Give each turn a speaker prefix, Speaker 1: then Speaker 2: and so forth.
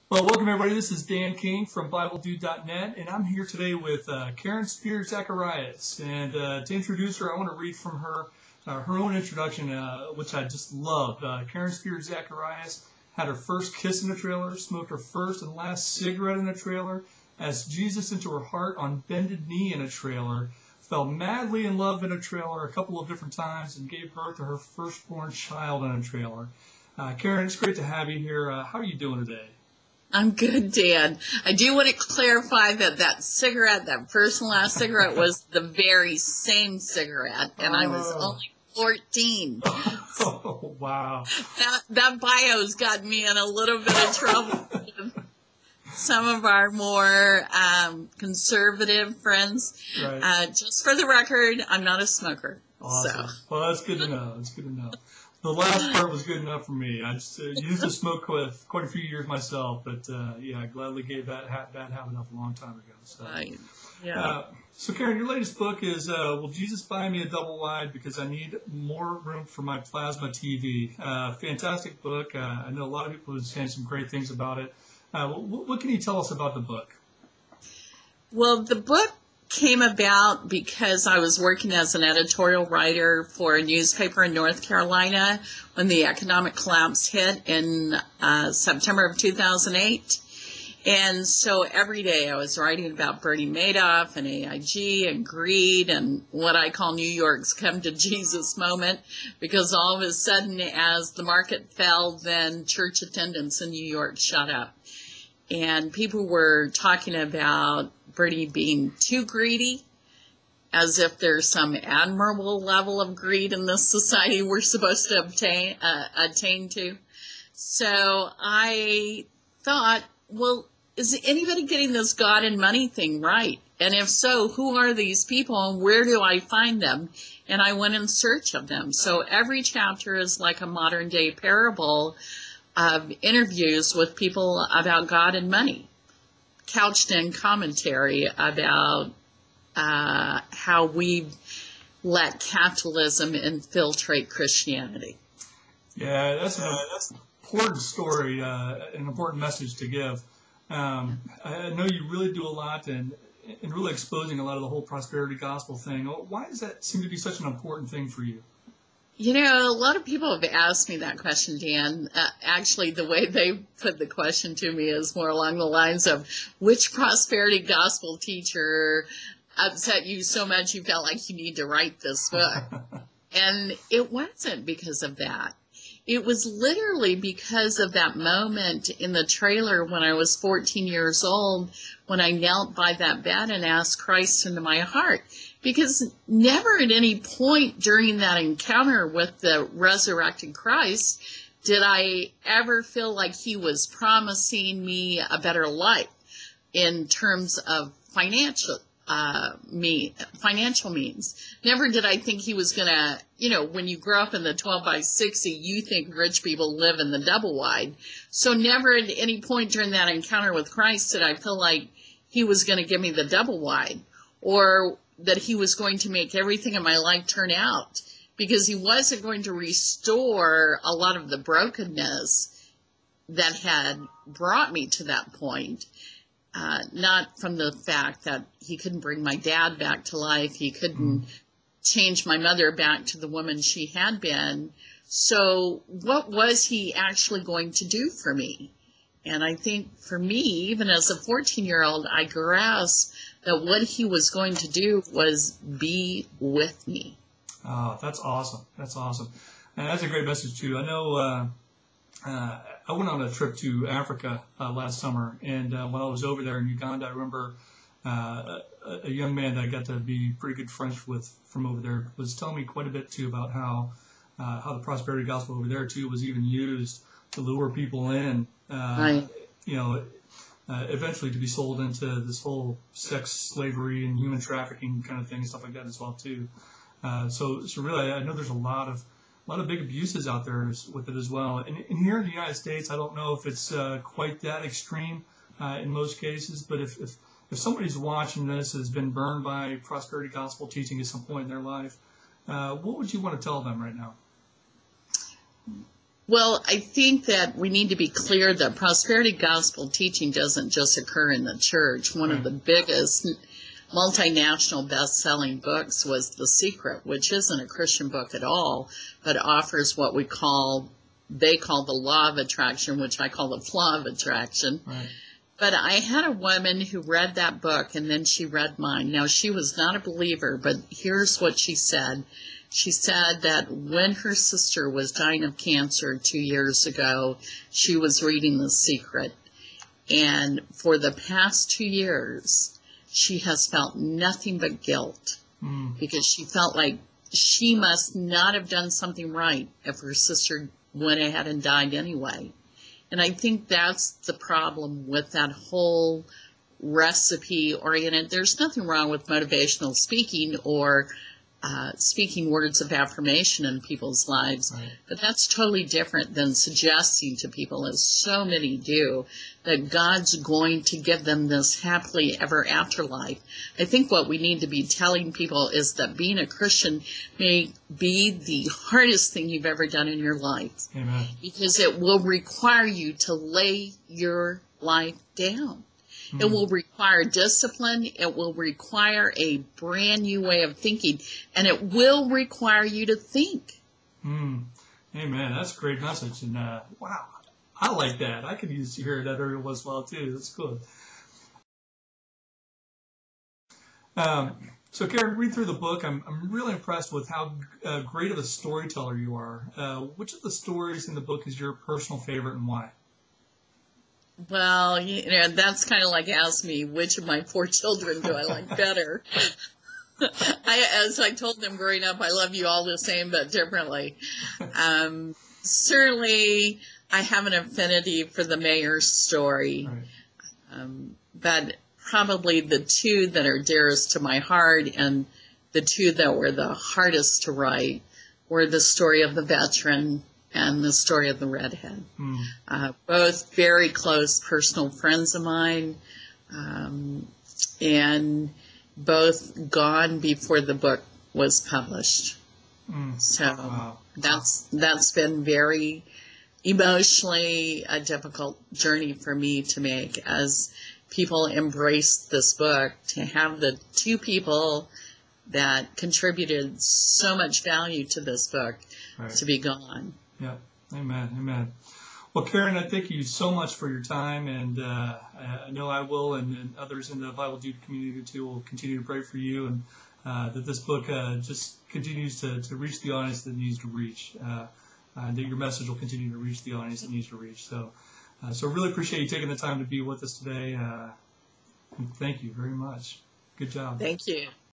Speaker 1: Well, welcome everybody. This is Dan King from BibleDude.net, and I'm here today with Karen Spears Zacharias. And to introduce her, I want to read from her own introduction, which I just loved. Karen Spears Zacharias had her first kiss in a trailer, smoked her first and last cigarette in a trailer, asked Jesus into her heart on bended knee in a trailer, fell madly in love in a trailer a couple of different times, and gave birth to her firstborn child in a trailer. Karen, it's great to have you here. How are you doing today?
Speaker 2: I'm good, Dan. I do want to clarify that cigarette, that first and last cigarette, was the very same cigarette, and I was only 14.
Speaker 1: Oh, wow.
Speaker 2: That bio's got me in a little bit of trouble with some of our more conservative friends.
Speaker 1: Right.
Speaker 2: Just for the record, I'm not a smoker.
Speaker 1: Awesome.
Speaker 2: So.
Speaker 1: Well, that's good to know. That's good to know. The last part was good enough for me. I just used to smoke quite a few years myself, but yeah, I gladly gave that bad habit up a long time ago. So,
Speaker 2: Right. Yeah.
Speaker 1: So Karen, your latest book is "Will Jesus Buy Me a Double Wide Because I Need More Room for My Plasma TV?" Fantastic book. I know a lot of people have saying some great things about it. What can you tell us about the book?
Speaker 2: Well, the book came about because I was working as an editorial writer for a newspaper in North Carolina when the economic collapse hit in September of 2008. And so every day I was writing about Bernie Madoff and AIG and greed and what I call New York's come to Jesus moment, because all of a sudden as the market fell, then church attendance in New York shot up. And people were talking about Bernie being too greedy, as if there's some admirable level of greed in this society we're supposed to attain to. So I thought, well, is anybody getting this God and money thing right? And if so, who are these people and where do I find them? And I went in search of them. So every chapter is like a modern day parable of interviews with people about God and money, couched in commentary about how we let capitalism infiltrate Christianity.
Speaker 1: Yeah, that's an important story, an important message to give. I know you really do a lot in really exposing a lot of the whole prosperity gospel thing. Why does that seem to be such an important thing for you?
Speaker 2: You know, a lot of people have asked me that question, Dan. Actually, the way they put the question to me is more along the lines of, which prosperity gospel teacher upset you so much you felt like you need to write this book? And it wasn't because of that. It was literally because of that moment in the trailer when I was 14 years old, when I knelt by that bed and asked Christ into my heart. Because never at any point during that encounter with the resurrected Christ did I ever feel like he was promising me a better life in terms of financial means. Never did I think he was going to, you know, when you grow up in the 12 by 60, you think rich people live in the double wide. So never at any point during that encounter with Christ did I feel like he was going to give me the double wide, or that he was going to make everything in my life turn out, because he wasn't going to restore a lot of the brokenness that had brought me to that point. Not from the fact that he couldn't bring my dad back to life. He couldn't change my mother back to the woman she had been. So what was he actually going to do for me? And I think for me, even as a 14-year-old, I grasped that what he was going to do was be with me.
Speaker 1: Oh, that's awesome. That's awesome. And that's a great message, too. I know I went on a trip to Africa last summer, and when I was over there in Uganda, I remember a young man that I got to be pretty good friends with from over there was telling me quite a bit, too, about how the prosperity gospel over there, too, was even used to lure people in,
Speaker 2: Right.
Speaker 1: you know, eventually to be sold into this whole sex slavery and human trafficking kind of thing, stuff like that as well, too. So really, I know there's a lot of big abuses out there with it as well. And here in the United States, I don't know if it's quite that extreme in most cases, but if somebody's watching this, has been burned by prosperity gospel teaching at some point in their life, what would you want to tell them right now?
Speaker 2: Well, I think that we need to be clear that prosperity gospel teaching doesn't just occur in the church. One of the biggest multinational best-selling books was The Secret, which isn't a Christian book at all, but offers what they call the law of attraction, which I call the flaw of attraction.
Speaker 1: Right.
Speaker 2: But I had a woman who read that book, and then she read mine. Now, she was not a believer, but here's what she said. She said that when her sister was dying of cancer 2 years ago, she was reading The Secret. And for the past 2 years, she has felt nothing but guilt because she felt like she must not have done something right if her sister went ahead and died anyway. And I think that's the problem with that whole recipe-oriented. There's nothing wrong with motivational speaking or speaking words of affirmation in people's lives, right. But that's totally different than suggesting to people, as so many do, that God's going to give them this happily ever after life. I think what we need to be telling people is that being a Christian may be the hardest thing you've ever done in your life.
Speaker 1: Amen.
Speaker 2: Because it will require you to lay your life down. It will require discipline. It will require a brand new way of thinking. And it will require you to think.
Speaker 1: Amen. That's a great message. And wow, I like that. I could use to hear that area as well, too. That's cool. So, Karen, read through the book. I'm really impressed with how great of a storyteller you are. Which of the stories in the book is your personal favorite and why?
Speaker 2: Well, that's kind of like asking me which of my 4 children do I like better. As I told them growing up, I love you all the same, but differently. Certainly, I have an affinity for the mayor's story, right. But probably the 2 that are dearest to my heart and the 2 that were the hardest to write were the story of the veteran and the story of the redhead. Both very close personal friends of mine, and both gone before the book was published. So wow. That's been very emotionally a difficult journey for me to make as people embrace this book, to have the 2 people that contributed so much value to this book right. to be gone.
Speaker 1: Yeah, amen. Well, Karen, I thank you so much for your time, and I know I will, and others in the Bible Dude community too will continue to pray for you, and that this book just continues to reach the audience that it needs to reach, that your message will continue to reach the audience it needs to reach. So really appreciate you taking the time to be with us today. And thank you very much. Good job.
Speaker 2: Thank you.